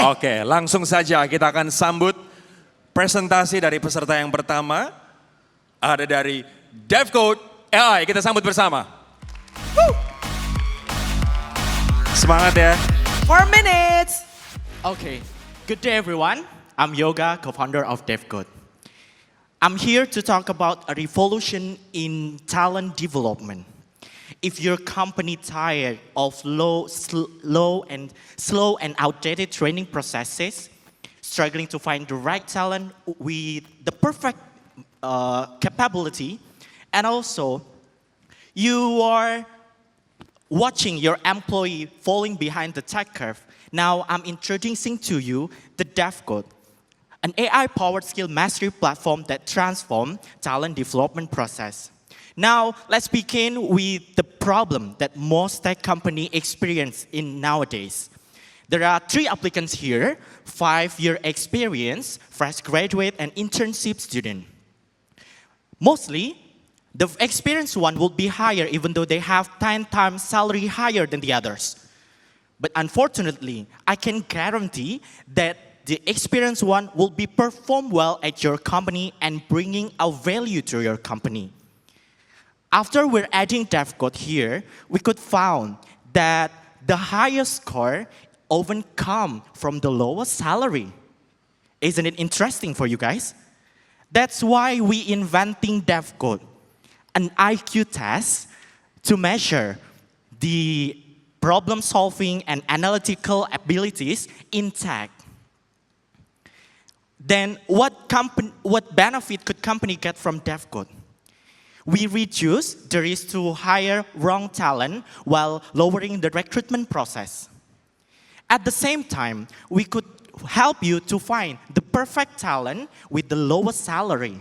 Oke, langsung saja kita akan sambut presentasi dari peserta yang pertama. Ada dari Degood AI, kita sambut bersama. Semangat ya. 4 minutes. Okay, good day everyone. I'm Yoga, co-founder of Degood. I'm here to talk about a revolution in talent development. If your company tired of slow and outdated training processes, struggling to find the right talent with the perfect capability, and also you are watching your employee falling behind the tech curve, now I'm introducing to you the Degood, an AI-powered skill mastery platform that transforms talent development process. Now, let's begin with the problem that most tech companies experience in nowadays. There are 3 applicants here, 5-year experience, fresh graduate, and internship student. Mostly, the experienced one will be higher even though they have 10 times salary higher than the others. But unfortunately, I can guarantee that the experienced one will be perform well at your company and bringing a value to your company. After we're adding Degood here, we could found that the highest score often come from the lowest salary. Isn't it interesting for you guys? That's why we inventing Degood, an IQ test to measure the problem solving and analytical abilities in tech. Then what benefit could company get from Degood? We reduce the risk to hire wrong talent while lowering the recruitment process. At the same time, we could help you to find the perfect talent with the lowest salary.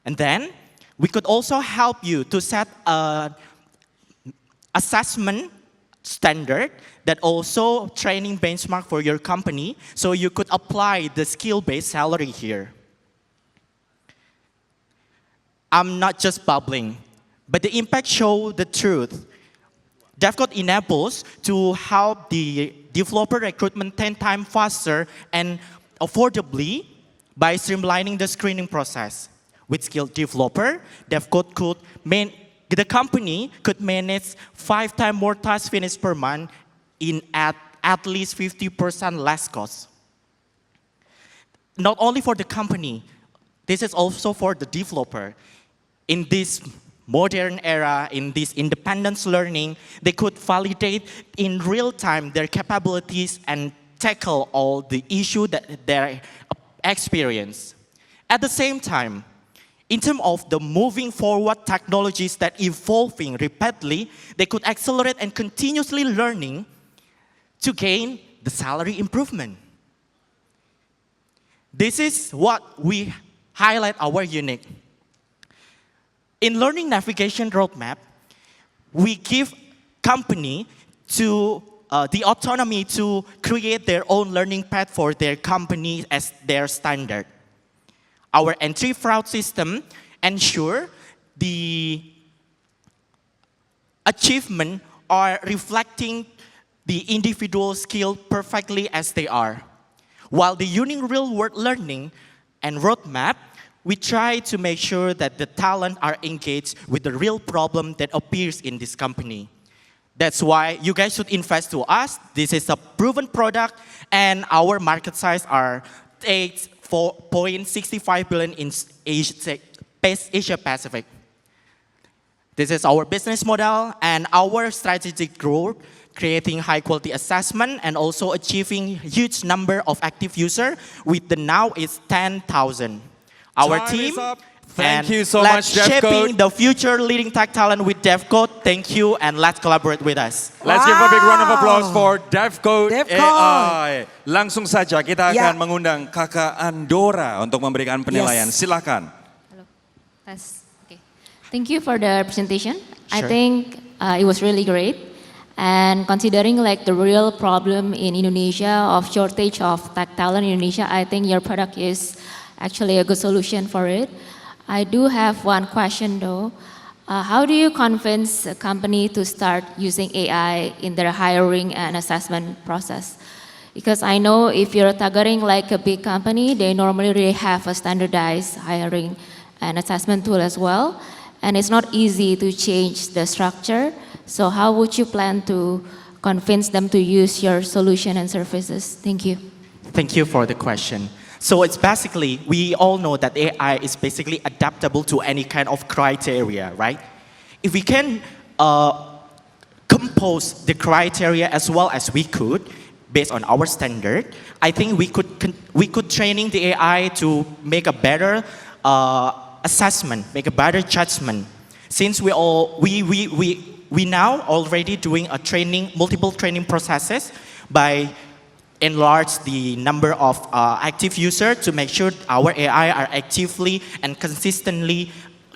And then, we could also help you to set an assessment standard that also training benchmark for your company so you could apply the skill-based salary here. I'm not just bubbling, but the impact show the truth. Degood enables to help the developer recruitment 10 times faster and affordably by streamlining the screening process. With skilled developer, Degood the company could manage 5 times more tasks finished per month in at least 50% less cost. Not only for the company, this is also for the developer. In this modern era, in this independence learning, they could validate in real time their capabilities and tackle all the issues that they experience. At the same time, in terms of the moving forward technologies that evolving rapidly, they could accelerate and continuously learning to gain the salary improvement. This is what we highlight our unique. In learning navigation roadmap, we give company to the autonomy to create their own learning path for their company as their standard. Our entry fraud system ensure the achievement are reflecting the individual skill perfectly as they are. While the unique real-world learning and roadmap, we try to make sure that the talent are engaged with the real problem that appears in this company. That's why you guys should invest to us. This is a proven product, and our market size are 4.65 billion in Asia Pacific. This is our business model and our strategic growth, creating high quality assessment and also achieving huge number of active users with the now is 10,000. Our Time team is up. Thank you so let's much, shaping Degood. the future leading tech talent with Degood. Thank you, and let's collaborate with us. Let's give a big round of applause for Degood Degood. AI. Langsung saja kita Ya. akan mengundang Kakak Andora untuk memberikan penilaian. Yes. Silakan. Hello. Okay. Thank you for the presentation. I Sure. think it was really great. And considering like the real problem in Indonesia of shortage of tech talent in Indonesia, I think your product is actually a good solution for it. I do have one question though. How do you convince a company to start using AI in their hiring and assessment process? Because I know if you're targeting like a big company, they normally really have a standardized hiring and assessment tool as well. And it's not easy to change the structure. So how would you plan to convince them to use your solution and services? Thank you. Thank you for the question. So it's basically, we all know that AI is basically adaptable to any kind of criteria, right? If we can compose the criteria as well as we could, based on our standard, I think we could training the AI to make a better assessment, make a better judgment. Since we now already doing a training, multiple training processes by enlarge the number of active users to make sure our AI are actively and consistently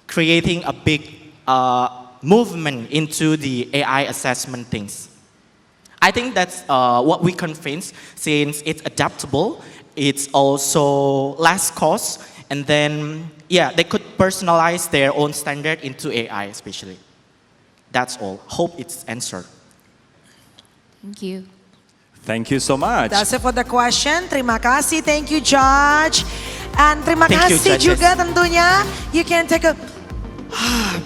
creating a big movement into the AI assessment things. I think that's what we convince, since it's adaptable, it's also less cost, and then, yeah, they could personalize their own standard into AI especially. That's all. Hope it's answered. Thank you. Thank you so much. That's it for the question. Terima kasih. Thank you, Judge. And terima Thank you, kasih judges. juga tentunya. You can take a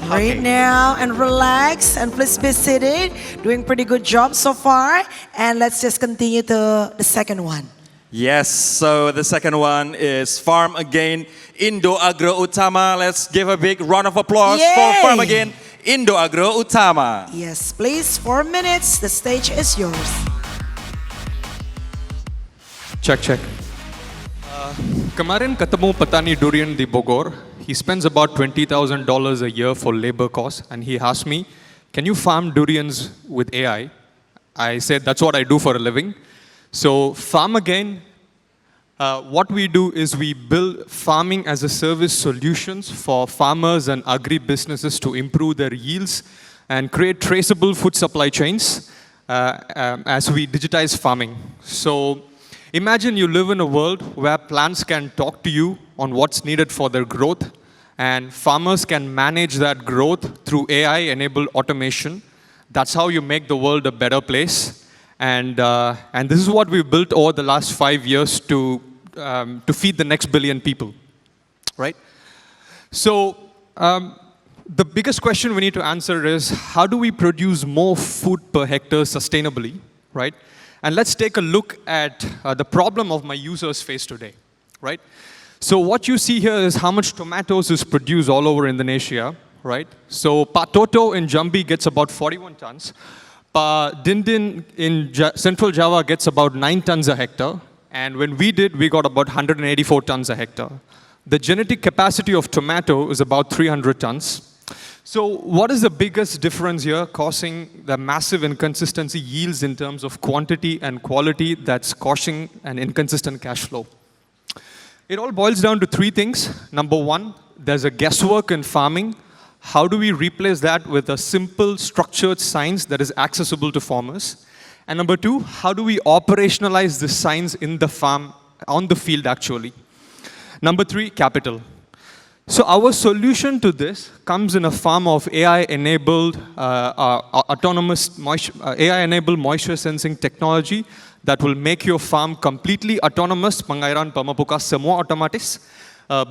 break Okay. now and relax, and please be seated. Doing pretty good job so far. And let's just continue to the second one. Yes, so the second one is Farm Again Indo Agro Utama. Let's give a big round of applause Yay! for Farm Again Indo Agro Utama. Yes, please, 4 minutes. The stage is yours. Check. Kemarin ketemu petani durian di Bogor. He spends about $20,000 a year for labor costs, and he asked me, "Can you farm durians with AI?" I said, "That's what I do for a living." So Farm Again, what we do is we build farming as a service solutions for farmers and agri-businesses to improve their yields and create traceable food supply chains as we digitize farming. So imagine you live in a world where plants can talk to you on what's needed for their growth, and farmers can manage that growth through AI-enabled automation. That's how you make the world a better place. And this is what we've built over the last 5 years to feed the next billion people, right? So the biggest question we need to answer is, how do we produce more food per hectare sustainably, right? And let's take a look at the problem of my users face today, right? So what you see here is how much tomatoes is produced all over Indonesia, right? So Pa Toto in Jambi gets about 41 tons. Pa Dindin in Central Java gets about 9 tons a hectare. And when we did, we got about 184 tons a hectare. The genetic capacity of tomato is about 300 tons. So what is the biggest difference here causing the massive inconsistency yields in terms of quantity and quality that's causing an inconsistent cash flow? It all boils down to 3 things. Number 1, there's a guesswork in farming. How do we replace that with a simple structured science that is accessible to farmers? And number 2, how do we operationalize this science in the farm, on the field actually? Number 3, capital. So our solution to this comes in a form of AI-enabled AI-enabled moisture sensing technology that will make your farm completely autonomous, pengairan pemapukas semua otomatis,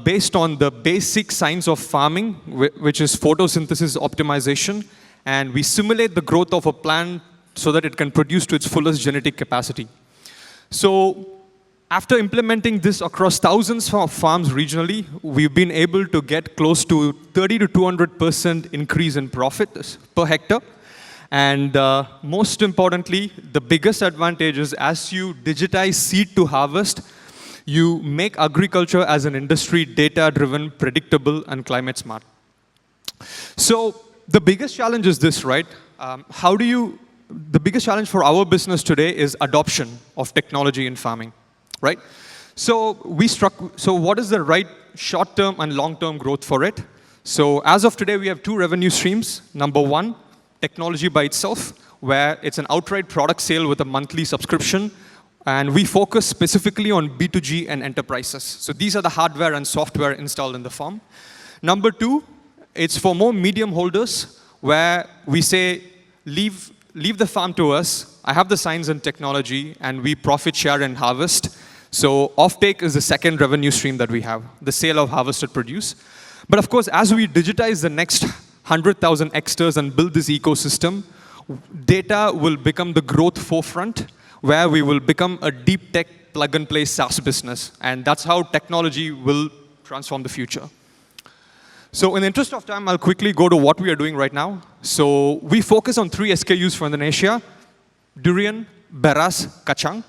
based on the basic science of farming, which is photosynthesis optimization, and we simulate the growth of a plant so that it can produce to its fullest genetic capacity. So after implementing this across thousands of farms regionally, we've been able to get close to 30 to 200% increase in profit per hectare. And most importantly, the biggest advantage is as you digitize seed to harvest, you make agriculture as an industry data-driven, predictable, and climate smart. So the biggest challenge is this, right? The biggest challenge for our business today is adoption of technology in farming, right? So what is the right short-term and long-term growth for it? So as of today, we have 2 revenue streams. Number 1, technology by itself, where it's an outright product sale with a monthly subscription. And we focus specifically on B2G and enterprises. So these are the hardware and software installed in the farm. Number 2, it's for more medium holders, where we say leave leave the farm to us. I have the science and technology, and we profit share and harvest. So offtake is the second revenue stream that we have, the sale of harvested produce. But of course, as we digitize the next 100,000 hectares and build this ecosystem, data will become the growth forefront, where we will become a deep tech plug-and-play SaaS business. And that's how technology will transform the future. So in the interest of time, I'll quickly go to what we are doing right now. So we focus on 3 SKUs for Indonesia: durian, beras, kacang.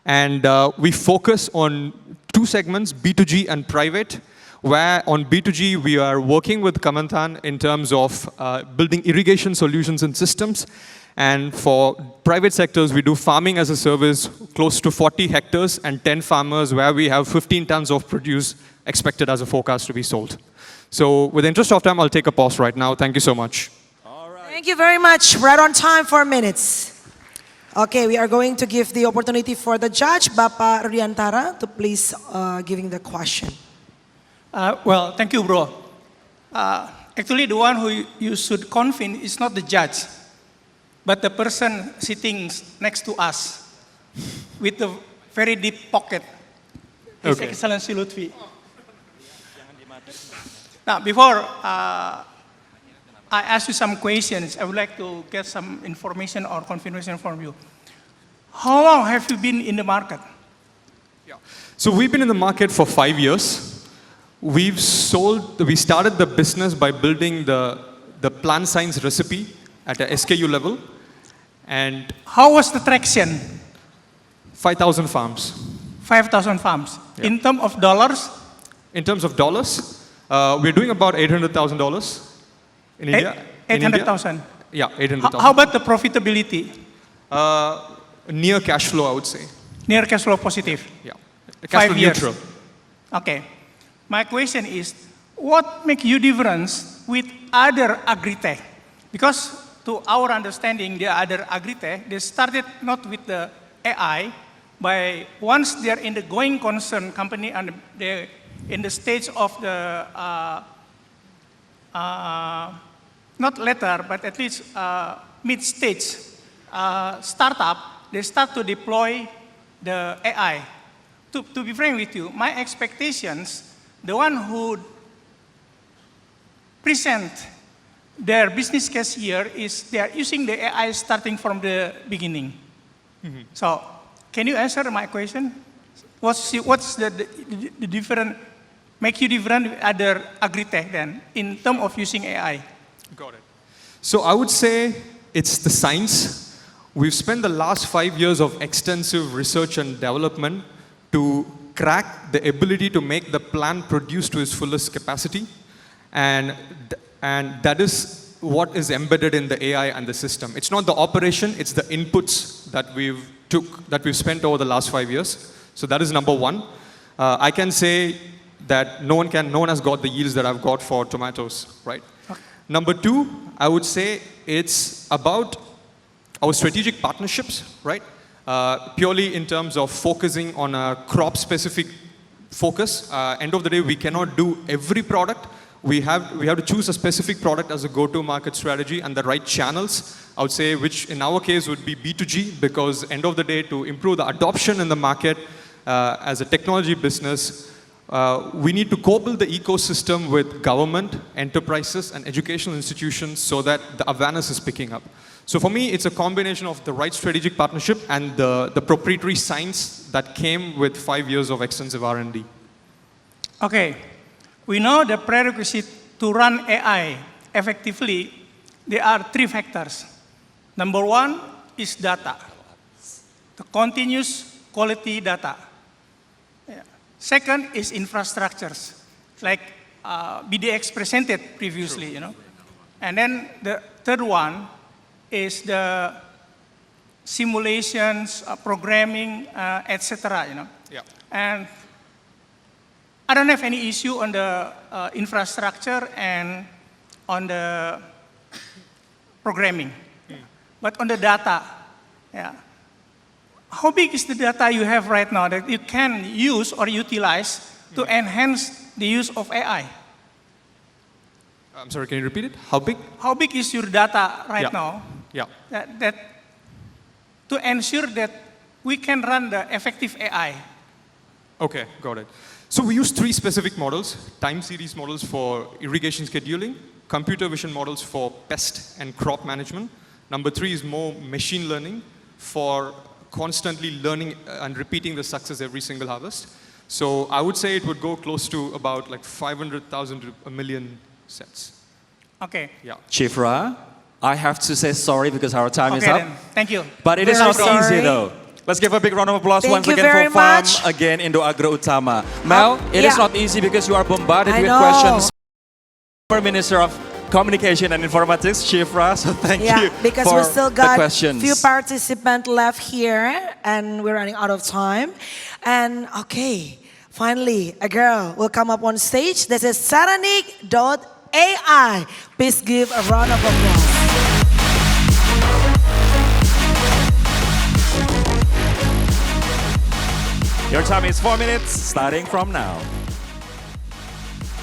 And we focus on 2 segments, B2G and private, where on B2G, we are working with Kementan in terms of building irrigation solutions and systems. And for private sectors, we do farming as a service, close to 40 hectares and 10 farmers, where we have 15 tons of produce expected as a forecast to be sold. So with the interest of time, I'll take a pause right now. Thank you so much. All right. Thank you very much. Right on time, 4 minutes. Okay, we are going to give the opportunity for the judge, Bapak Rudiantara, to please giving the question. Well, thank you, bro. Actually, the one who you should convince is not the judge, but the person sitting next to us with the very deep pocket. His Okay. Excellency Lutfi. Now, before I ask you some questions, I would like to get some information or confirmation from you. How long have you been in the market? So we've been in the market for 5 years. We started the business by building the plant science recipe at a SKU level. And How was the traction? 5,000 farms. 5,000 farms. Yeah. In terms of dollars, In terms of dollars, we're doing about $800,000 in India. In India. 800,000. Yeah, 800,000. How about the profitability? Near cash flow, I would say. Near cash flow positive. Yeah. Cash 5 flow years. neutral. Okay. My question is, what makes you difference with other agri-tech? Because to our understanding, the other agri-tech, they started not with the AI, but once they're in the going concern company and they're in the stage of the, not later, but at least mid-stage startup, they start to deploy the AI. To be frank with you, my expectations, the one who present their business case here is they are using the AI starting from the beginning. So, can you answer my question? What's the different, make you different with other agri-tech then, in terms of using AI? Got it. So I would say it's the science. We've spent the last 5 years of extensive research and development to crack the ability to make the plant produce to its fullest capacity. And that is what is embedded in the AI and the system. It's not the operation, it's the inputs that we've spent over the last 5 years. So that is number one. I can say that no one has got the yields that I've got for tomatoes, right? Okay. Number two, I would say it's about our strategic partnerships, right? Purely in terms of focusing on a crop-specific focus. End of the day, we cannot do every product. We have to choose a specific product as a go-to market strategy and the right channels, I would say, which in our case would be B2G, because end of the day, to improve the adoption in the market as a technology business, we need to co-build the ecosystem with government, enterprises, and educational institutions so that the awareness is picking up. So for me, it's a combination of the right strategic partnership and the proprietary science that came with 5 years of extensive R&D. Okay. We know the prerequisite to run AI effectively, there are 3 factors. Number 1 is data, the continuous quality data. Yeah. Second is infrastructures, like BDX presented previously, you know. And then the third one is the simulations, programming, etc. You know. Yeah. And I don't have any issue on the infrastructure and on the programming, but on the data, yeah. How big is the data you have right now that you can use or utilize to enhance the use of AI? I'm sorry, can you repeat it? How big? How big is your data right now Yeah. that to ensure that we can run the effective AI. Okay, got it. So we use 3 specific models: time series models for irrigation scheduling, computer vision models for pest and crop management. Number 3 is more machine learning for constantly learning and repeating the success every single harvest. So I would say it would go close to about like 500,000 to 1 million sets. Okay. Yeah. Chief Ra, I have to say sorry because our time is Okay up. then. Thank you. But it is Very not easy sorry. though. Let's give a big round of applause Thank once you again very for FAM, much. again Indo Agro Utama. Mel, it is yeah. not easy because you are bombarded I with know. questions. Former Minister of Communication and Informatics, Chief Ra, so thank you because for we still the got questions. few participants left here and we're running out of time. And okay, finally, a girl will come up on stage. This is AI. Please give a round of applause. Your time is 4 minutes, starting from now.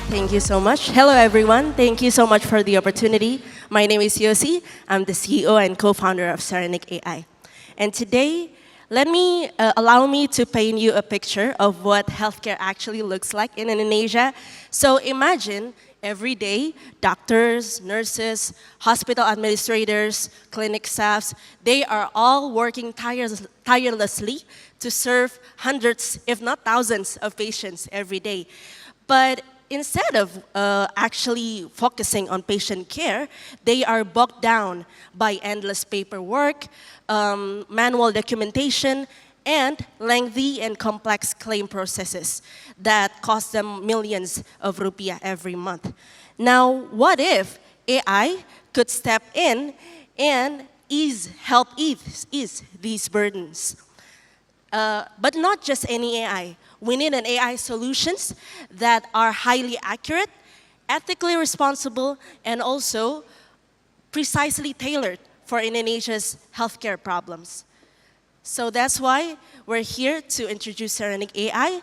Thank you so much. Hello, everyone. Thank you so much for the opportunity. My name is Yossi. I'm the CEO and co-founder of Saranic AI. And today, allow me to paint you a picture of what healthcare actually looks like in Indonesia. So imagine every day, doctors, nurses, hospital administrators, clinic staffs, they are all working tirelessly to serve hundreds, if not thousands, of patients every day. But instead of actually focusing on patient care, they are bogged down by endless paperwork, manual documentation, and lengthy and complex claim processes that cost them millions of rupiah every month. Now, what if AI could step in and help ease these burdens? But not just any AI. We need an AI solutions that are highly accurate, ethically responsible, and also precisely tailored for Indonesia's healthcare problems. So that's why we're here to introduce Saranic AI.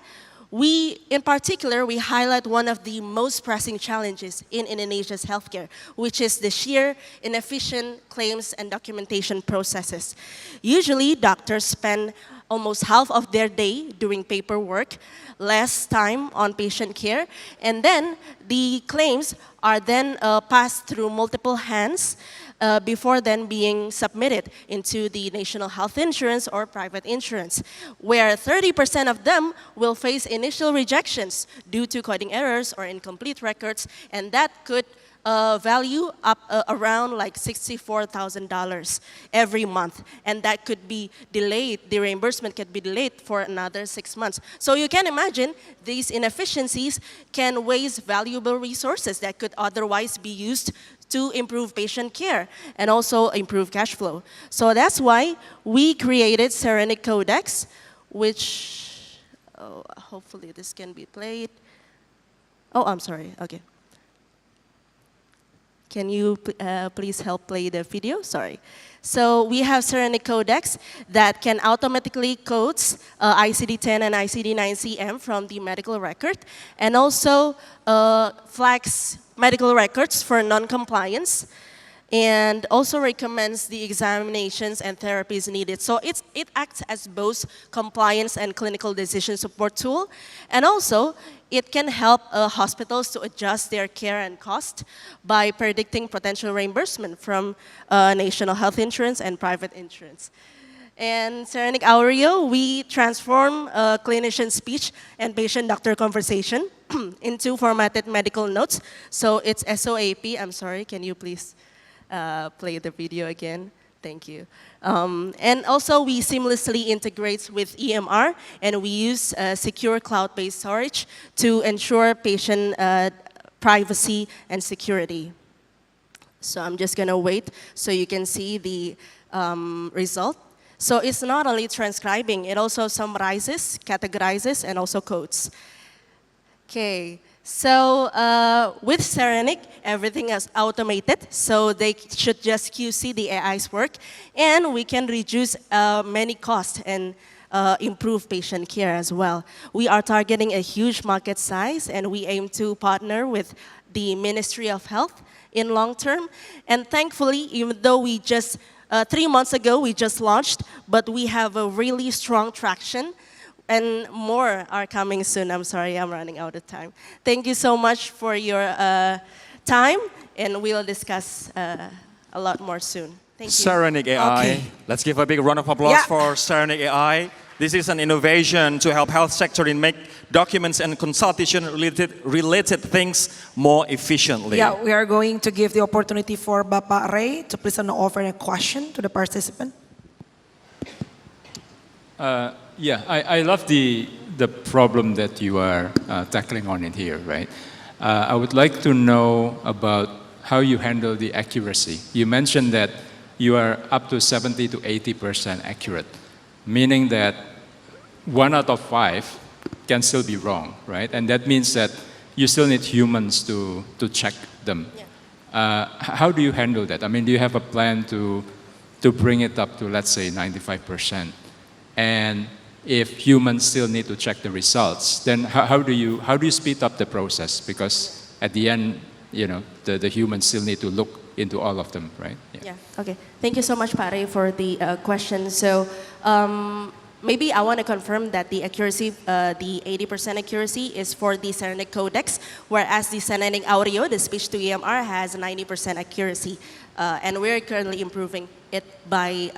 In particular, we highlight one of the most pressing challenges in Indonesia's healthcare, which is the sheer inefficient claims and documentation processes. Usually, doctors spend almost half of their day doing paperwork, less time on patient care, and then the claims are then passed through multiple hands before then being submitted into the national health insurance or private insurance, where 30% of them will face initial rejections due to coding errors or incomplete records, and that could value up around like $64,000 every month, and that could be delayed. The reimbursement could be delayed for another 6 months. So you can imagine these inefficiencies can waste valuable resources that could otherwise be used to improve patient care and also improve cash flow. So that's why we created Saranic Codex, which hopefully this can be played. Oh, I'm sorry. Okay. Can you please help play the video? Sorry. So we have Saranic Codex that can automatically codes ICD-10 and ICD-9-CM from the medical record, and also flags medical records for non-compliance, and also recommends the examinations and therapies needed. So it acts as both compliance and clinical decision support tool, and also it can help hospitals to adjust their care and cost by predicting potential reimbursement from national health insurance and private insurance. And Saranic Aureo, we transform clinician speech and patient-doctor conversation into formatted medical notes. So it's SOAP. I'm sorry, can you please play the video again? Thank you. And also, we seamlessly integrate with EMR, and we use secure cloud-based storage to ensure patient privacy and security. So I'm just going to wait so you can see the result. So it's not only transcribing, it also summarizes, categorizes, and also codes. Okay. So with Saranic, everything is automated, so they should just QC the AI's work, and we can reduce many costs and improve patient care as well. We are targeting a huge market size, and we aim to partner with the Ministry of Health in long term. And thankfully, even though we just 3 months ago, we just launched, but we have a really strong traction. And more are coming soon. I'm sorry, I'm running out of time. Thank you so much for your time, and we'll discuss a lot more soon. Thank you. Saranic AI. Okay. Let's give a big round of applause Yeah. for Saranic AI. This is an innovation to help health sector in make documents and consultation related things more efficiently. Yeah, we are going to give the opportunity for Bapak Ray to please offer a question to the participant. Yeah, I love the problem that you are tackling on it here, right? I would like to know about how you handle the accuracy. You mentioned that you are up to 70 to 80% accurate, meaning that 1 out of 5 can still be wrong, right? And that means that you still need humans to check them. Yeah. How do you handle that? I mean, do you have a plan to bring it up to, let's say, 95%? And if humans still need to check the results, then how do you speed up the process? Because at the end, you know, the humans still need to look into all of them, right? Yeah. Okay. Thank you so much, Pare, for the question. So maybe I want to confirm that the accuracy, the 80% accuracy is for the Saranic Codex, whereas the Saranic Audio, the speech to EMR, has 90% accuracy. And we're currently improving it by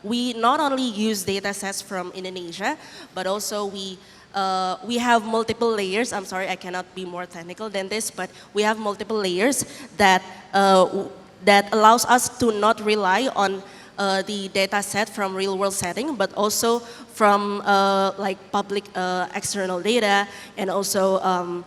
we not only use data sets from Indonesia, but also we have multiple layers. I'm sorry, I cannot be more technical than this, but we have multiple layers that that allows us to not rely on the data set from real world setting, but also from like public external data, and also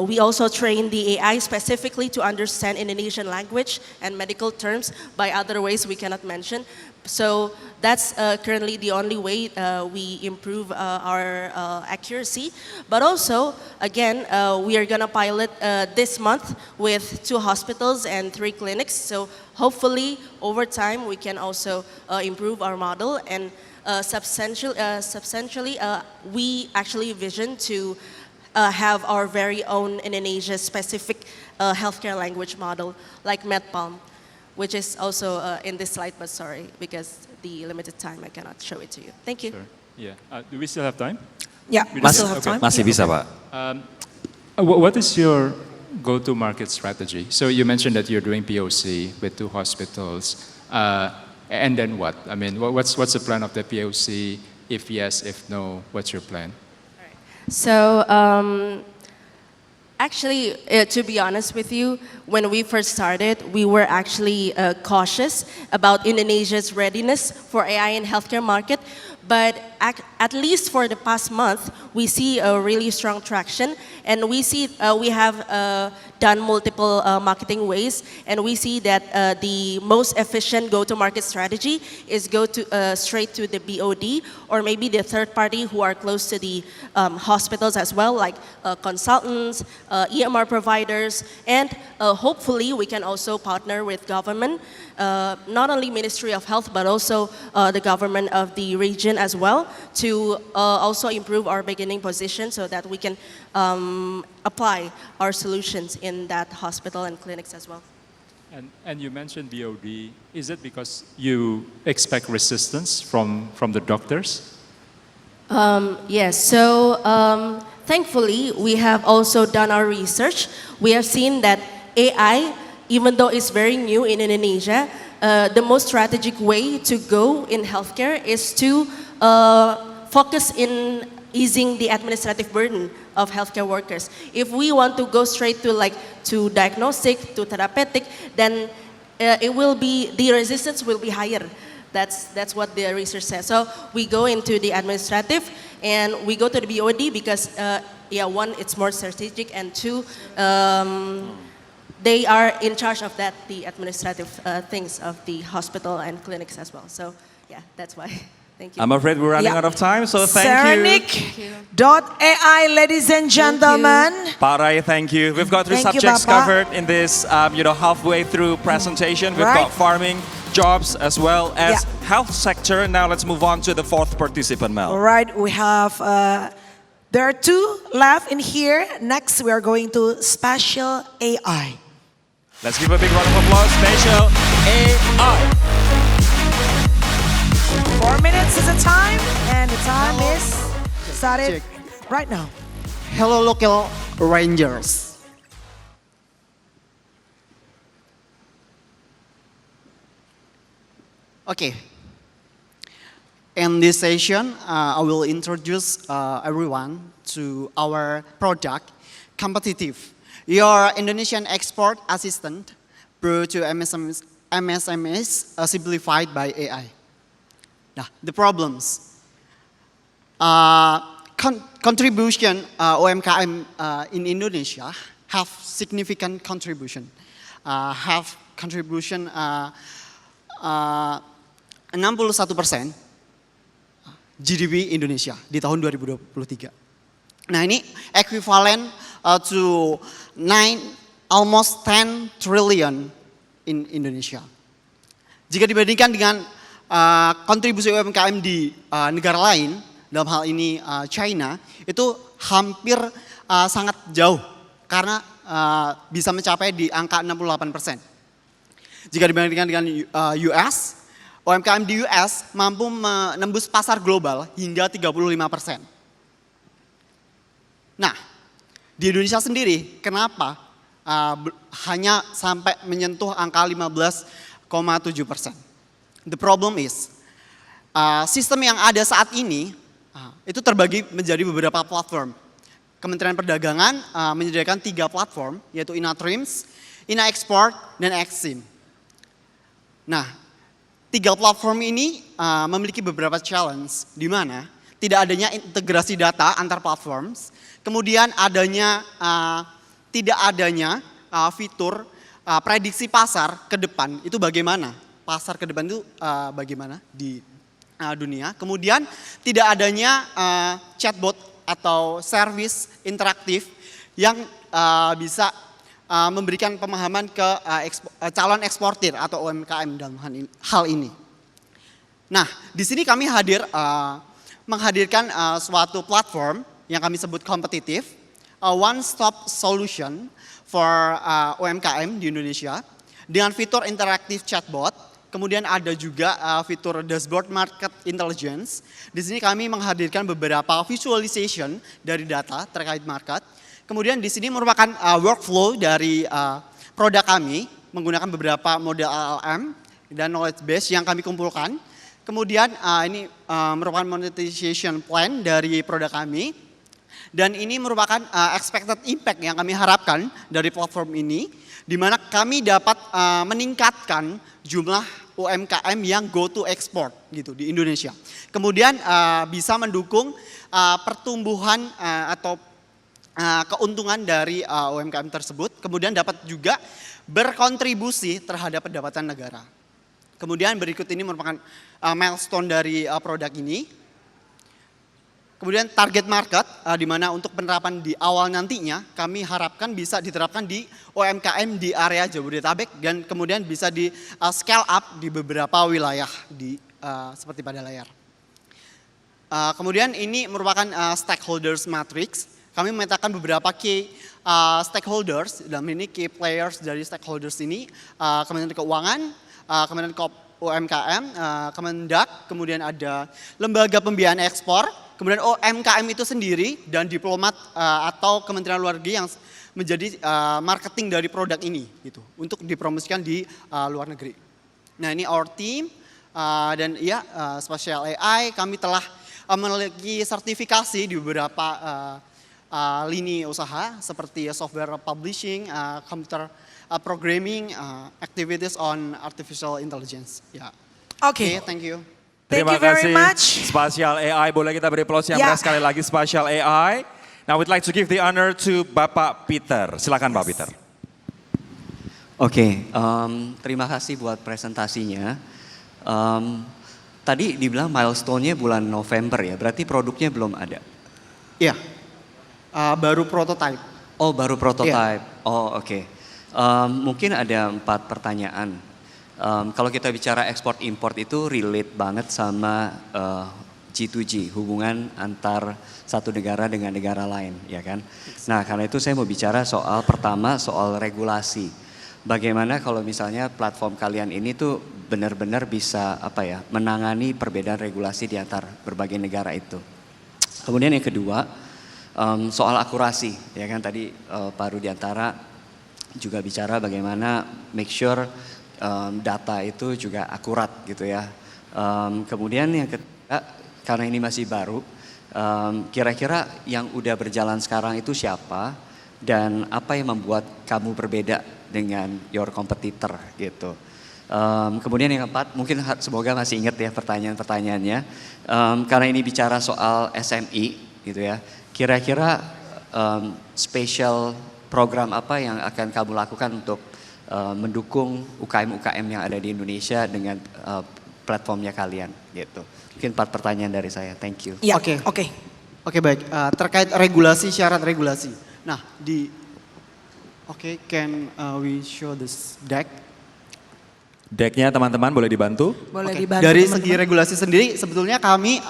we also train the AI specifically to understand Indonesian language and medical terms by other ways we cannot mention. So that's currently the only way we improve our accuracy. But also, again, we are going to pilot this month with 2 hospitals and 3 clinics. So hopefully, over time, we can also improve our model. And substantially, we actually vision to have our very own Indonesia-specific healthcare language model, like MedPalm, which is also in this slide, but sorry, because the limited time, I cannot show it to you. Thank you. Sure. Yeah. Do we still have time? Yeah, we still have time. Masih bisa, Pak. What is your go-to-market strategy? So you mentioned that you're doing POC with 2 hospitals, and then what? I mean, what's the plan of the POC? If yes, if no, what's your plan? So actually, to be honest with you, when we first started, we were actually cautious about Indonesia's readiness for AI in healthcare market. But at least for the past month, we see a really strong traction, and we see we have done multiple marketing ways, and we see that the most efficient go-to-market strategy is go to straight to the BOD, or maybe the third party who are close to the hospitals as well, like consultants, EMR providers, and hopefully we can also partner with government, not only Ministry of Health, but also the government of the region as well, to also improve our beginning position so that we can apply our solutions in that hospital and clinics as well. And you mentioned BOD. Is it because you expect resistance from the doctors? Yes, so thankfully we have also done our research. We have seen that AI, even though it's very new in Indonesia, the most strategic way to go in healthcare is to focus in easing the administrative burden of healthcare workers. If we want to go straight to diagnostic, to therapeutic, then the resistance will be higher. That's what the research says. So we go into the administrative, and we go to the BOD because, one, it's more strategic, and 2, they are in charge of that, the administrative things of the hospital and clinics as well. So yeah, that's why. Thank you. I'm afraid we're running out of time, so thank you. Saranic.ai, ladies and gentlemen. Pak Rai, thank you. We've got 3 Thank you, subjects Bapak. covered in this, halfway through presentation. We've Right. got farming, jobs, as well as Yeah. health sector. Now let's move on to the 4th participant, Mel. All right, we have, there are 2 left in here. Next, we are going to spatial AI. Let's give a big round of applause. Spatial AI. 4 minutes is the time, and the time is started right now. Hello, local Rangers. Okay. In this session, I will introduce everyone to our product, Competitive, your Indonesian export assistant brought to MSMEs simplified by AI. Now, the problems. Contribution UMKM in Indonesia have significant contribution. Have contribution 61% GDP Indonesia di tahun 2023. Nah ini equivalent to almost 10 trillion in Indonesia. Jika dibandingkan dengan kontribusi UMKM di negara lain, dalam hal ini China, itu hampir sangat jauh karena bisa mencapai di angka 68%. Jika dibandingkan dengan US, UMKM di US mampu menembus pasar global hingga 35%. Nah, di Indonesia sendiri, kenapa hanya sampai menyentuh angka 15,7%? The problem is, sistem yang ada saat ini itu terbagi menjadi beberapa platform. Kementerian Perdagangan menyediakan 3 platform, yaitu InaTrims, InaExport, dan Exim. Nah, 3 platform ini memiliki beberapa challenge, di mana tidak adanya integrasi data antar platforms, kemudian tidak adanya fitur prediksi pasar ke depan, itu bagaimana? Pasar ke depan itu bagaimana di dunia. Kemudian tidak adanya chatbot atau service interaktif yang bisa memberikan pemahaman ke calon eksportir atau UMKM dalam hal ini. Nah, di sini kami menghadirkan suatu platform yang kami sebut kompetitif, one-stop solution for UMKM di Indonesia dengan fitur interaktif chatbot. Kemudian ada juga fitur dashboard market intelligence. Di sini kami menghadirkan beberapa visualization dari data terkait market. Kemudian di sini merupakan workflow dari produk kami menggunakan beberapa model LLM dan knowledge base yang kami kumpulkan. Kemudian ini merupakan monetization plan dari produk kami. Dan ini merupakan expected impact yang kami harapkan dari platform ini, di mana kami dapat meningkatkan jumlah UMKM yang go to export gitu di Indonesia. Kemudian bisa mendukung pertumbuhan atau keuntungan dari UMKM tersebut, kemudian dapat juga berkontribusi terhadap pendapatan negara. Kemudian berikut ini merupakan milestone dari produk ini. Kemudian target market, di mana untuk penerapan di awal nantinya kami harapkan bisa diterapkan di UMKM di area Jabodetabek dan kemudian bisa di scale up di beberapa wilayah seperti pada layar. Kemudian ini merupakan stakeholders matrix. Kami memetakan beberapa key stakeholders, dalam ini key players dari stakeholders ini, Kementerian Keuangan, Kementerian UMKM, Kemendak, kemudian ada lembaga pembiayaan ekspor, kemudian UMKM itu sendiri dan diplomat atau Kementerian Luar Negeri yang menjadi marketing dari produk ini gitu untuk dipromosikan di luar negeri. Nah, ini our team dan ya Spatial AI kami telah memiliki sertifikasi di beberapa lini usaha seperti software publishing, computer programming, activities on artificial intelligence. Ya. Okay. Thank you. Terima Thank you very kasih much. Spatial AI. Boleh kita beri aplaus yang meriah sekali lagi Spatial AI. Now we'd like to give the honor to Bapak Peter. Silakan Pak Peter. Oke, terima kasih buat presentasinya. Tadi dibilang milestone-nya bulan November ya, berarti produknya belum ada? Iya, baru prototype. Oh, baru prototype. Yeah. Oh, oke. Mungkin ada 4 pertanyaan. Kalau kita bicara ekspor-import itu relate banget sama G2G, hubungan antar satu negara dengan negara lain, ya kan? Nah, karena itu saya mau bicara soal pertama, soal regulasi. bagaimana kalau misalnya platform kalian ini tuh benar-benar bisa menangani perbedaan regulasi di antar berbagai negara itu. Kemudian yang kedua, soal akurasi, ya kan tadi Pak Rudiantara juga bicara bagaimana make sure data itu juga akurat gitu ya. Kemudian yang ketiga, karena ini masih baru, kira-kira yang udah berjalan sekarang itu siapa dan apa yang membuat kamu berbeda dengan your competitor gitu. Kemudian yang keempat, mungkin semoga masih ingat ya pertanyaan-pertanyaannya. Karena ini bicara soal SMI gitu ya, kira-kira special program apa yang akan kamu lakukan untuk mendukung UKM-UKM yang ada di Indonesia dengan platformnya kalian gitu. Mungkin 4 pertanyaan dari saya, thank you. Ya, Oke. oke. Oke, baik. Terkait regulasi, syarat regulasi. Nah, can we show this deck? Decknya teman-teman boleh dibantu? Boleh Oke, dibantu dari teman-teman. segi regulasi sendiri, sebetulnya kami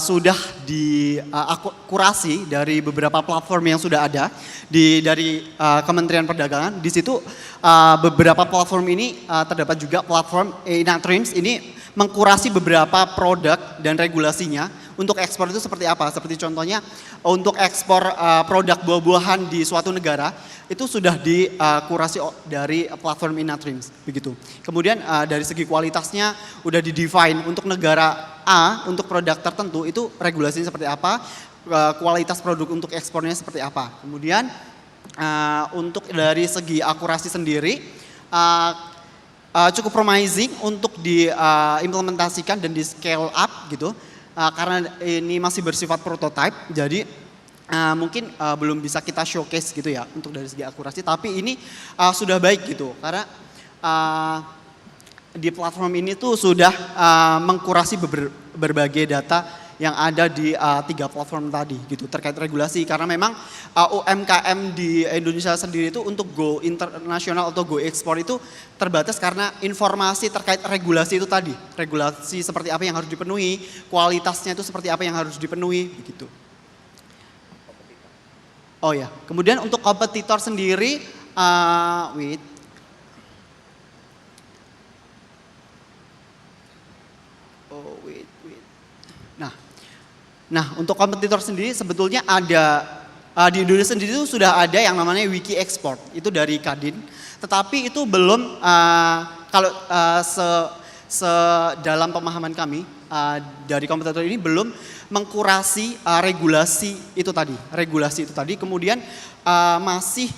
sudah dikurasi dari beberapa platform yang sudah ada dari Kementerian Perdagangan. Di situ beberapa platform ini terdapat juga platform Inatrims ini mengkurasi beberapa produk dan regulasinya untuk ekspor itu seperti apa. Seperti contohnya untuk ekspor produk buah-buahan di suatu negara itu sudah dikurasi dari platform Inatrims begitu. Kemudian dari segi kualitasnya udah di-define untuk negara A untuk produk tertentu itu regulasinya seperti apa, kualitas produk untuk ekspornya seperti apa. Kemudian untuk dari segi akurasi sendiri cukup promising untuk diimplementasikan dan di scale up gitu. Karena ini masih bersifat prototype, jadi mungkin belum bisa kita showcase gitu ya untuk dari segi akurasi. Tapi ini sudah baik gitu, karena di platform ini tuh sudah mengkurasi berbagai data yang ada di 3 platform tadi gitu terkait regulasi. Karena memang UMKM di Indonesia sendiri itu untuk go internasional atau go ekspor itu terbatas karena informasi terkait regulasi itu tadi. Regulasi seperti apa yang harus dipenuhi, kualitasnya itu seperti apa yang harus dipenuhi begitu. Oh ya, kemudian untuk kompetitor sendiri, Nah, untuk kompetitor sendiri sebetulnya ada di Indonesia sendiri itu sudah ada yang namanya Wiki Export, itu dari Kadin. Tetapi itu belum kalau dalam pemahaman kami dari kompetitor ini belum mengkurasi regulasi itu tadi. Kemudian masih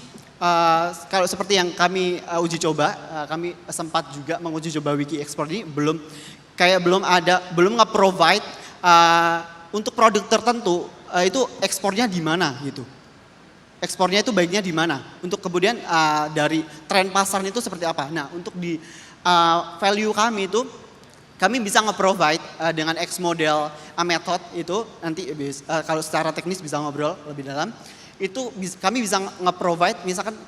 kalau seperti yang kami uji coba, kami sempat juga menguji coba Wiki Export ini belum nge-provide untuk produk tertentu itu ekspornya di mana gitu. Ekspornya itu baiknya di mana. Untuk kemudian dari tren pasarnya itu seperti apa. Nah, untuk di value kami itu kami bisa nge-provide dengan X model method itu nanti kalau secara teknis bisa ngobrol lebih dalam. Itu kami bisa nge-provide misalkan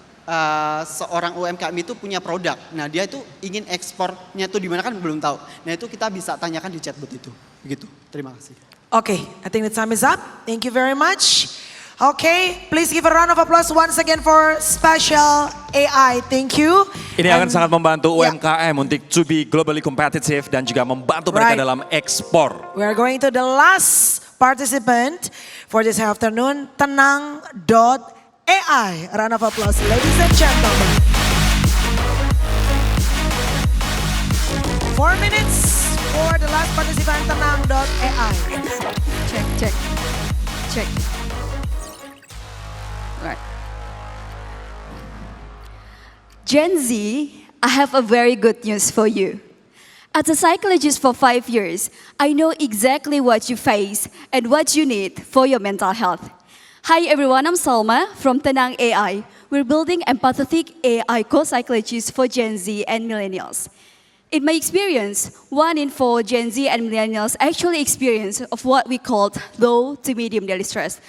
seorang UMKM itu punya produk. Nah, dia itu ingin ekspornya itu di mana kan belum tahu. Nah, itu kita bisa tanyakan di chatbot itu. Begitu. Terima kasih. Okay, I think the time is up. Thank you very much. Okay, please give a round of applause once again for Special AI. Thank you. Ini akan sangat membantu UMKM untuk to be globally competitive dan juga membantu mereka dalam ekspor. We are going to the last participant for this afternoon, Tanang.ai. A round of applause, ladies and gentlemen. 4 minutes for the last participant, Tanang.ai. Check. Right. Gen Z, I have a very good news for you. As a psychologist for 5 years, I know exactly what you face and what you need for your mental health. Hi everyone, I'm Salma from Tanang AI. We're building empathetic AI co-psychologists for Gen Z and millennials. In my experience, 1 in 4 Gen Z and millennials actually experience of what we call low to medium daily stress.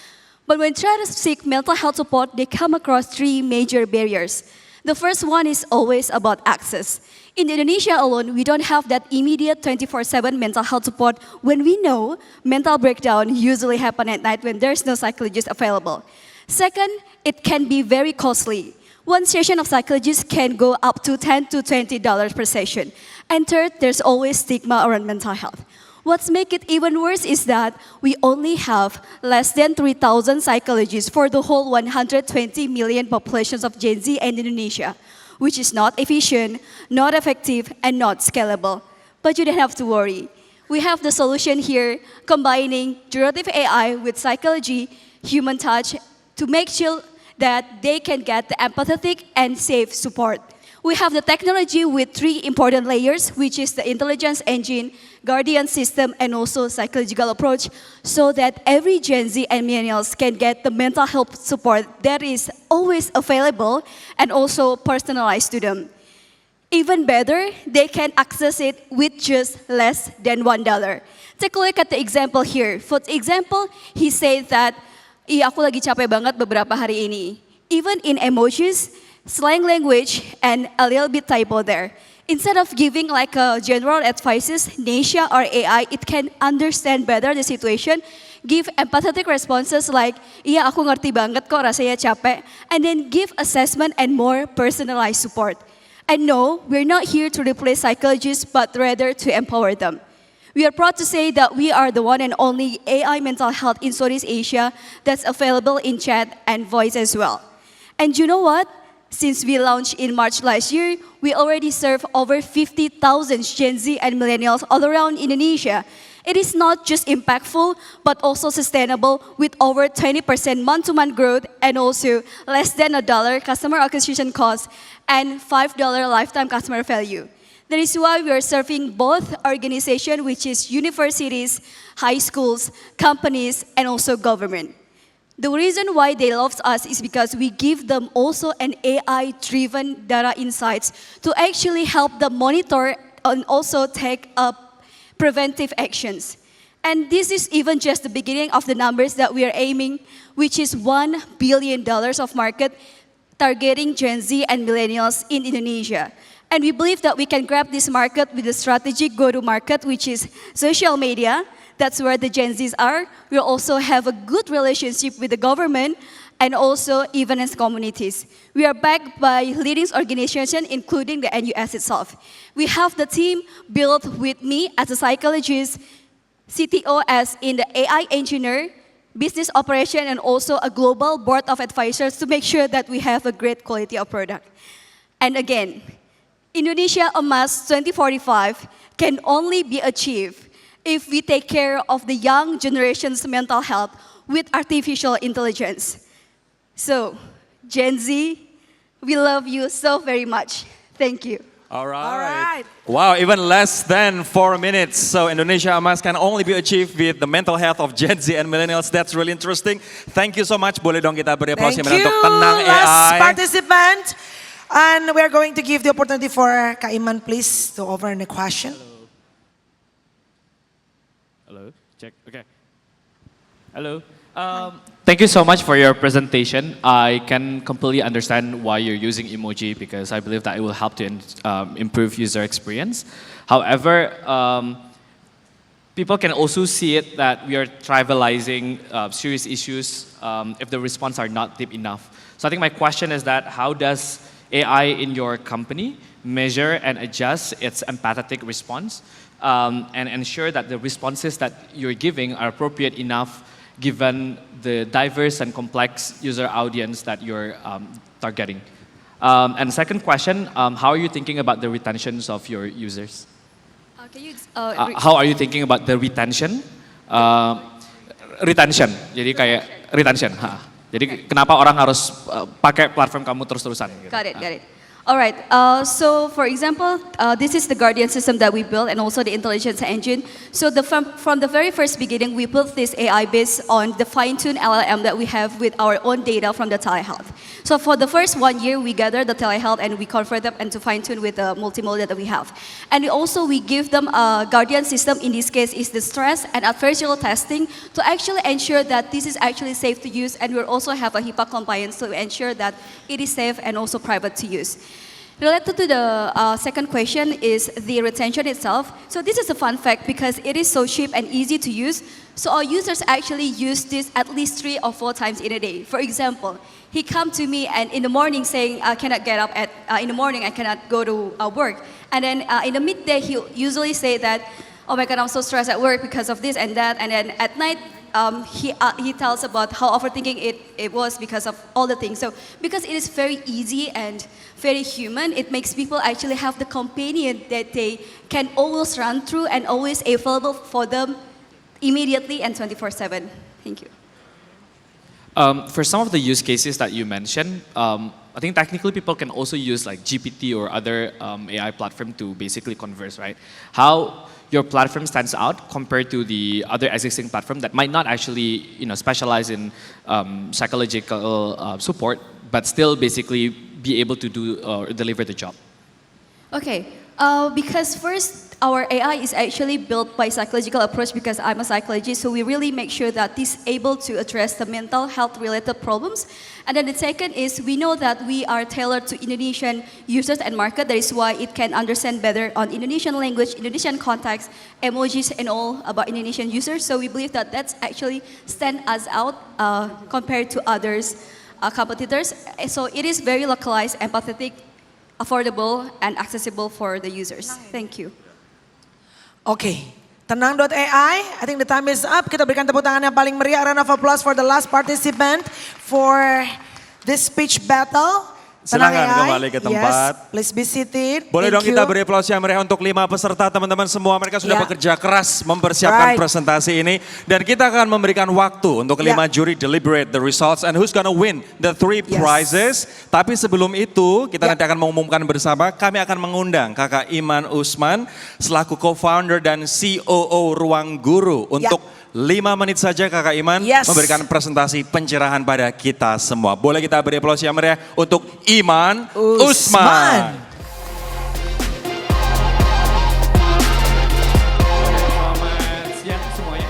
But when trying to seek mental health support, they come across 3 major barriers. The first one is always about access. In Indonesia alone, we don't have that immediate 24/7 mental health support when we know mental breakdown usually happen at night when there's no psychologist available. Second, it can be very costly. One session of psychologist can go up to $10 to $20 per session. And third, there's always stigma around mental health. What's make it even worse is that we only have less than 3,000 psychologists for the whole 120 million populations of Gen Z and Indonesia, which is not efficient, not effective, and not scalable. But you don't have to worry. We have the solution here, combining generative AI with psychology, human touch, to make sure that they can get the empathetic and safe support. We have the technology with 3 important layers, which is the intelligence engine, guardian system, and also psychological approach, so that every Gen Z and millennials can get the mental health support that is always available and also personalized to them. Even better, they can access it with just less than $1. Take a look at the example here. For example, he said that, aku lagi capek banget beberapa hari ini. Even in emojis, slang language, and a little bit typo there. Instead of giving like a general advices, Nesha or AI, it can understand better the situation, give empathetic responses like, iya aku ngerti banget kok rasanya capek, and then give assessment and more personalized support. And no, we're not here to replace psychologists, but rather to empower them. We are proud to say that we are the one and only AI mental health in Southeast Asia that's available in chat and voice as well. And you know what? Since we launched in March last year, we already serve over 50,000 Gen Z and millennials all around Indonesia. It is not just impactful, but also sustainable with over 20% month-to-month growth and also less than $1 customer acquisition cost and $5 lifetime customer value. That is why we are serving both organizations, which is universities, high schools, companies, and also government. The reason why they love us is because we give them also an AI-driven data insights to actually help them monitor and also take up preventive actions. And this is even just the beginning of the numbers that we are aiming, which is $1 billion of market targeting Gen Z and millennials in Indonesia. And we believe that we can grab this market with a strategic go-to-market, which is social media. That's where the Gen Zs are. We also have a good relationship with the government and also even as communities. We are backed by leading organizations, including the NUS itself. We have the team built with me as a psychologist, CTO as in the AI engineer, business operation, and also a global board of advisors to make sure that we have a great quality of product. And again, Indonesia Emas 2045 can only be achieved if we take care of the young generation's mental health with artificial intelligence. So, Gen Z, we love you so very much. Thank you. All right. All right. Wow, even less than 4 minutes. So Indonesia Emas can only be achieved with the mental health of Gen Z and millennials. That's really interesting. Thank you so much. Boleh dong kita beri aplaus Thank untuk you, Tanang last AI. participant. And we're going to give the opportunity for Kak Iman, please, to offer a question. Hello, check, okay. Hello. Thank you so much for your presentation. I can completely understand why you're using emoji because I believe that it will help to improve user experience. However, people can also see it that we are trivializing serious issues if the response are not deep enough. So I think my question is that how does AI in your company measure and adjust its empathetic response and ensure that the responses that you're giving are appropriate enough given the diverse and complex user audience that you're targeting? And second question, how are you thinking about the retentions of your users? How are you thinking about the retention? Retention, jadi kayak retention. Jadi kenapa orang harus pakai platform kamu terus-terusan? Gitu. Got it. All right, so for example, this is the Guardian system that we built and also the intelligence engine. So from the very first beginning, we built this AI based on the fine-tuned LLM that we have with our own data from the telehealth. So for the first 1 year, we gather the telehealth and we convert them and to fine-tune with the multimodal that we have. And we give them a Guardian system, in this case is the stress and adversarial testing to actually ensure that this is actually safe to use, and we also have a HIPAA compliance to ensure that it is safe and also private to use. Related to the second question is the retention itself. So this is a fun fact because it is so cheap and easy to use. So our users actually use this at least 3 or 4 times in a day. For example, he come to me and in the morning saying, I cannot get up in the morning, I cannot go to work. And then in the midday, he usually say that, oh my God, I'm so stressed at work because of this and that. And then at night, he tells about how overthinking it was because of all the things. So because it is very easy and very human, it makes people actually have the companion that they can always run through and always available for them immediately and 24/7. Thank you. For some of the use cases that you mentioned, I think technically people can also use like GPT or other AI platform to basically converse, right? How your platform stands out compared to the other existing platform that might not actually, specialize in psychological support, but still basically be able to do or deliver the job. Okay, because first, our AI is actually built by psychological approach because I'm a psychologist, so we really make sure that this able to address the mental health related problems. And then the second is we know that we are tailored to Indonesian users and market. That is why it can understand better on Indonesian language, Indonesian context, emojis and all about Indonesian users. So we believe that that's actually stand us out compared to others competitors. So it is very localized, empathetic, affordable, and accessible for the users. Thank you. Oke, Tanang.ai, I think the time is up. Kita berikan tepuk tangan yang paling meriah, round of applause for the last participant for this speech battle. Silakan kembali ke tempat. Yes, please be seated. Boleh dong Thank kita you. beri aplaus yang meriah untuk 5 peserta teman-teman semua. Mereka sudah Ya. bekerja keras mempersiapkan Right. presentasi ini. Dan kita akan memberikan waktu untuk 5 juri deliberate the results and who's gonna win the 3 Yes. prizes. Tapi sebelum itu kita Ya. nanti akan mengumumkan bersama. Kami akan mengundang Kakak Iman Usman selaku co-founder dan COO Ruang Guru untuk 5 menit saja Kakak Iman memberikan presentasi pencerahan pada kita semua. Boleh kita beri aplaus yang meriah untuk Iman Usman. Selamat siang semuanya.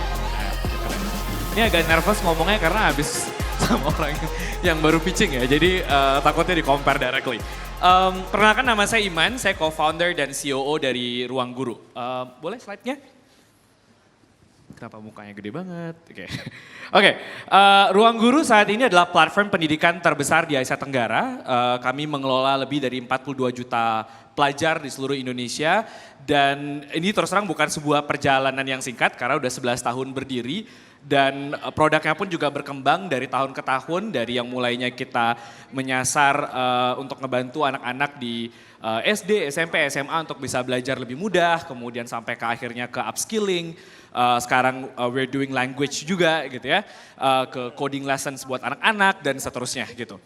Ini agak nervous ngomongnya karena habis sama orang yang baru pitching ya, jadi takutnya di-compare directly. Perkenalkan nama saya Iman, saya co-founder dan COO dari Ruang Guru. Boleh slide-nya? Kenapa mukanya gede banget? Oke, Ruang Guru saat ini adalah platform pendidikan terbesar di Asia Tenggara. Kami mengelola lebih dari 42 juta pelajar di seluruh Indonesia. Dan ini terus terang bukan sebuah perjalanan yang singkat karena udah 11 tahun berdiri. Dan produknya pun juga berkembang dari tahun ke tahun. Dari yang mulainya kita menyasar untuk ngebantu anak-anak di SD, SMP, SMA untuk bisa belajar lebih mudah. Kemudian sampai ke akhirnya ke upskilling. Sekarang we're doing language juga gitu ya, ke coding lessons buat anak-anak dan seterusnya gitu.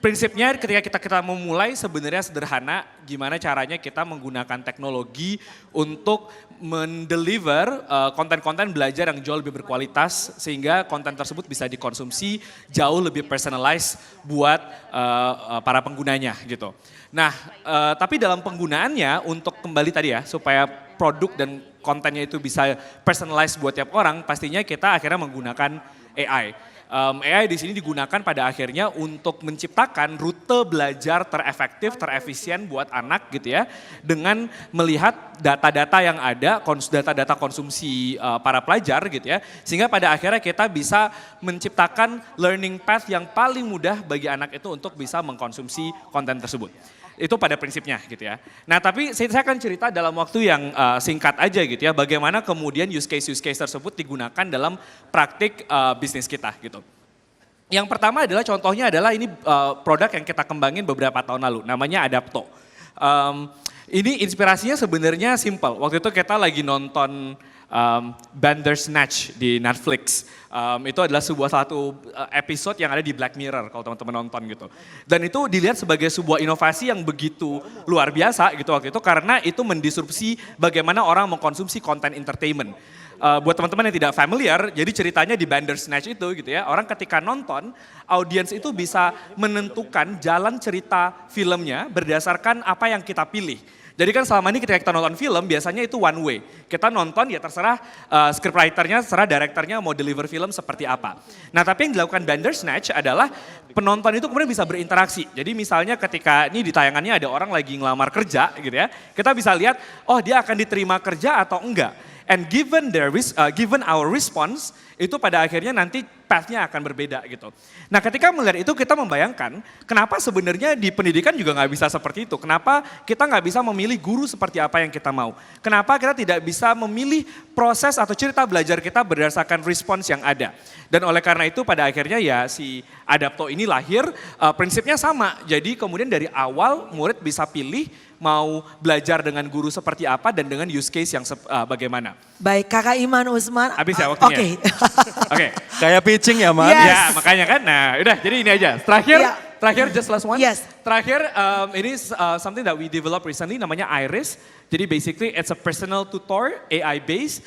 Prinsipnya ketika kita memulai sebenarnya sederhana, gimana caranya kita menggunakan teknologi untuk mendeliver konten-konten belajar yang jauh lebih berkualitas sehingga konten tersebut bisa dikonsumsi jauh lebih personalized buat para penggunanya gitu. Nah, tapi dalam penggunaannya untuk kembali tadi ya, supaya produk dan kontennya itu bisa personalized buat tiap orang, pastinya kita akhirnya menggunakan AI. AI di sini digunakan pada akhirnya untuk menciptakan rute belajar terefektif, terefisien buat anak gitu ya. Dengan melihat data-data yang ada, data-data konsumsi para pelajar gitu ya. Sehingga pada akhirnya kita bisa menciptakan learning path yang paling mudah bagi anak itu untuk bisa mengkonsumsi konten tersebut. Itu pada prinsipnya gitu ya. Nah tapi saya akan cerita dalam waktu yang singkat aja gitu ya. Bagaimana kemudian use case tersebut digunakan dalam praktik bisnis kita gitu. Yang pertama adalah contohnya adalah ini produk yang kita kembangin beberapa tahun lalu. Namanya Adapto. Ini inspirasinya sebenarnya simple. Waktu itu kita lagi nonton Bandersnatch di Netflix. Itu adalah satu episode yang ada di Black Mirror kalau teman-teman nonton gitu. Dan itu dilihat sebagai sebuah inovasi yang begitu luar biasa gitu waktu itu karena itu mendisrupsi bagaimana orang mengkonsumsi konten entertainment. Buat teman-teman yang tidak familiar, jadi ceritanya di Bandersnatch itu gitu ya, orang ketika nonton, audiens itu bisa menentukan jalan cerita filmnya berdasarkan apa yang kita pilih. Jadi kan selama ini ketika kita nonton film biasanya itu one way. Kita nonton ya terserah scriptwriter-nya, terserah director-nya mau deliver film seperti apa. Nah tapi yang dilakukan Bandersnatch adalah penonton itu kemudian bisa berinteraksi. Jadi misalnya ketika ini di tayangannya ada orang lagi ngelamar kerja gitu ya. Kita bisa lihat oh dia akan diterima kerja atau enggak. And given our response, itu pada akhirnya nanti path-nya akan berbeda gitu. Nah ketika melihat itu kita membayangkan kenapa sebenarnya di pendidikan juga nggak bisa seperti itu. Kenapa kita nggak bisa memilih guru seperti apa yang kita mau. Kenapa kita tidak bisa memilih proses atau cerita belajar kita berdasarkan respons yang ada. Dan oleh karena itu pada akhirnya ya si Adapto ini lahir prinsipnya sama. Jadi kemudian dari awal murid bisa pilih mau belajar dengan guru seperti apa dan dengan use case yang bagaimana. Baik, Kakak Iman Usman. Habis ya waktunya? Oke. Kayak pitching ya, Man? Yes. Ya, makanya kan. Nah, udah jadi ini aja. Terakhir just last one. Yes. Terakhir, ini something that we developed recently namanya Iris. Jadi basically it's a personal tutor AI based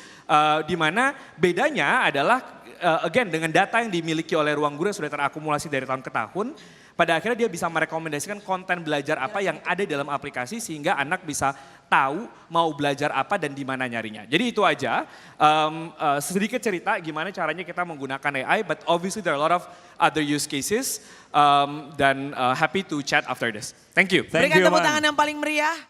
di mana bedanya adalah again dengan data yang dimiliki oleh ruang guru yang sudah terakumulasi dari tahun ke tahun. Pada akhirnya dia bisa merekomendasikan konten belajar apa yang ada dalam aplikasi sehingga anak bisa tahu mau belajar apa dan di mana nyarinya. Jadi itu aja, sedikit cerita gimana caranya kita menggunakan AI, but obviously there are a lot of other use cases dan happy to chat after this. Thank you. Berikan tepuk tangan yang paling meriah.